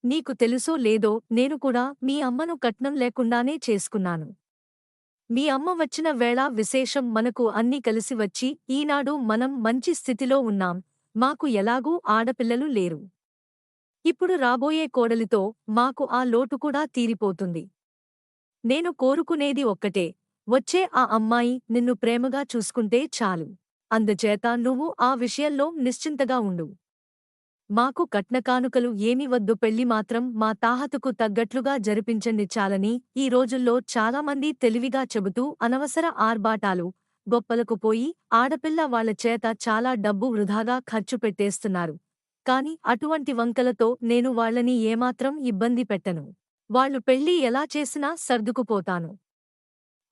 నీకు తెలుసో లేదో నేను కూడా మీ అమ్మను కట్నం లేకుండానే చేసుకున్నాను. మీ అమ్మ వచ్చిన వేళ విశేషం మనకు అన్నీ కలిసి వచ్చి ఈనాడు మనం మంచి స్థితిలో ఉన్నాం. మాకు ఎలాగూ ఆడపిల్లలు లేరు. ఇప్పుడు రాబోయే కోడలితో మాకు ఆ లోటు కూడా తీరిపోతుంది. నేను కోరుకునేది ఒక్కటే, వచ్చే ఆ అమ్మాయి నిన్ను ప్రేమగా చూసుకుంటే చాలు. అందుచేత నువ్వు ఆ విషయంలో నిశ్చింతగా ఉండు. మాకు కట్నకానుకలు ఏమి వద్దు, పెళ్లి మాత్రం మా తాహతుకు తగ్గట్లుగా జరిపించండి చాలని ఈ రోజుల్లో చాలామంది తెలివిగా చెబుతూ అనవసర ఆర్భాటాలు, గొప్పలకు పోయి ఆడపిల్ల వాళ్ల చేత చాలా డబ్బు వృధాగా ఖర్చు పెట్టేస్తున్నారు. కాని అటువంటి వంకలతో నేను వాళ్ళని ఏమాత్రం ఇబ్బంది పెట్టను. వాళ్ళు పెళ్లి ఎలా చేసినా సర్దుకుపోతాను.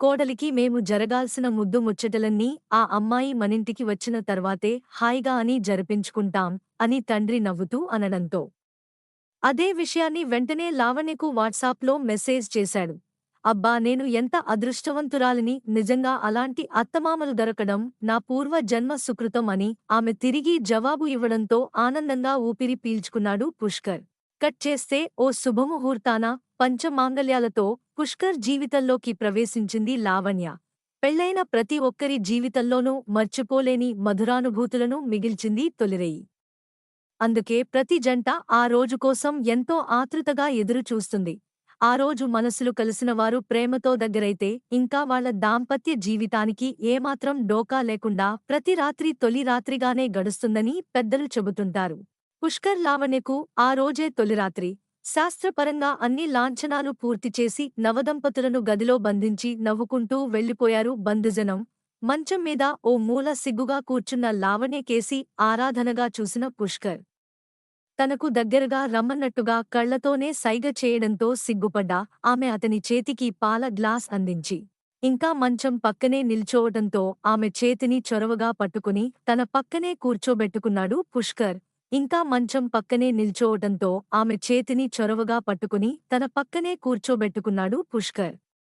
కోడలికి మేము జరగాల్సిన ముద్దు ముచ్చటలన్నీ ఆ అమ్మాయి మనింటికి వచ్చిన తర్వాతే హాయిగా అని జరిపించుకుంటాం అని తండ్రి నవ్వుతూ అనడంతో అదే విషయాన్ని వెంటనే లావణ్యకు వాట్సాప్లో మెసేజ్ చేశాడు. అబ్బా, నేను ఎంత అదృష్టవంతురాలిని, నిజంగా అలాంటి అత్తమామలు దొరకడం నా పూర్వ జన్మ సుకృతం అని ఆమె తిరిగి జవాబు ఇవ్వడంతో ఆనందంగా ఊపిరి పీల్చుకున్నాడు పుష్కర్. కట్ చేస్తే ఓ శుభముహూర్తాన పంచమాంగల్యాలతో పుష్కర్ జీవితంలోకి ప్రవేశించింది లావణ్య. పెళ్లైన ప్రతి ఒక్కరి జీవితంలోనూ మర్చిపోలేని మధురానుభూతులను మిగిల్చింది తొలిరేయి. అందుకే ప్రతి జంట ఆ రోజు కోసం ఎంతో ఆతృతగా ఎదురు చూస్తుంది. ఆ రోజు మనసులు కలిసినవారు ప్రేమతో దగ్గరైతే ఇంకా వాళ్ల దాంపత్య జీవితానికి ఏమాత్రం డోకా లేకుండా ప్రతి రాత్రి తొలి రాత్రిగానే గడుస్తుందని పెద్దలు చెబుతుంటారు. పుష్కర్ లావణ్యకు ఆ రోజే తొలిరాత్రి. శాస్త్రపరంగా అన్ని లాంఛనాలు పూర్తిచేసి నవదంపతులను గదిలో బంధించి నవ్వుకుంటూ వెళ్లిపోయారు బంధుజనం. మంచం మీద ఓ మూల సిగ్గుగా కూర్చున్న లావణ్యకేసి ఆరాధనగా చూసిన పుష్కర్ తనకు దగ్గరగా రమ్మన్నట్టుగా కళ్లతోనే సైగ చేయడంతో సిగ్గుపడ్డా ఆమె అతని చేతికి పాల గ్లాస్ అందించి ఇంకా మంచం పక్కనే నిల్చోవటంతో ఆమె చేతిని చొరవగా పట్టుకుని తన పక్కనే కూర్చోబెట్టుకున్నాడు పుష్కర్. ఇంకా మంచం పక్కనే నిల్చోవటంతో ఆమె చేతిని చొరవగా పట్టుకుని తన పక్కనే కూర్చోబెట్టుకున్నాడు పుష్కర్.